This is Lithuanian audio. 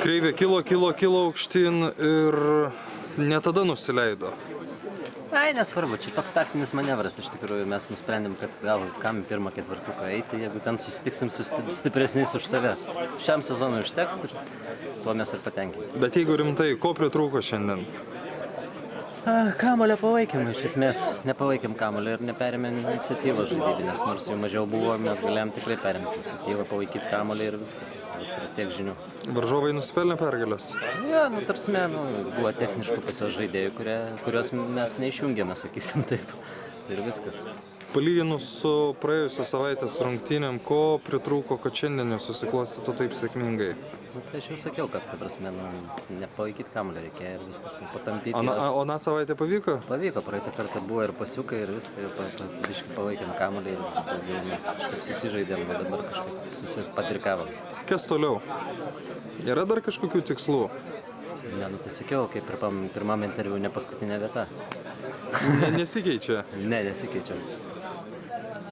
kreivė kilo aukštyn ir ne tada nusileido. Ai, nesvarbu, čia toks taktinis manevras, iš tikrųjų mes nusprendėm, kad gal kam pirmą ketvirtuką eiti, jeigu ten susitiksim su stipresniais už save. Šiam sezonui užteks ir tuo mes ir patenkinti. Bet jeigu rimtai, ko pritrūko šiandien? Kamulio palaikymą, iš esmės nepalaikėm kamulio ir neperėmė iniciatyvos žaidybinės, nors jų mažiau buvo, mes galėjom tikrai perimti iniciatyvą, palaikyti kamulį ir viskas, ir tiek žinių. Varžovai nusipelnė pergalės? Ja, tarsime, buvo techniškų pas juos žaidėjų, kuriuos mes neišjungėme, sakysim taip, tai ir viskas. Palyginus su praėjusios savaitės rungtynėm, ko pritrūko, kad šiandien jos susiklostytų taip sėkmingai? Tai aš jau sakiau, kad, nepalaikyti kamulio reikėjo ir viskas, patampyti. O na savaitę pavyko? Pavyko, praeitą kartą buvo ir pasiukai ir viską, biškai palaikėm kamulį ir kažkaip susižaidėm, o dabar kažkaip susipatrikavom. Kas toliau? Yra dar kažkokių tikslų? Ne, tai sakiau, kaip pirmam interviu, ne paskutinė vieta. Nesikeičia? Ne, nesikeičia.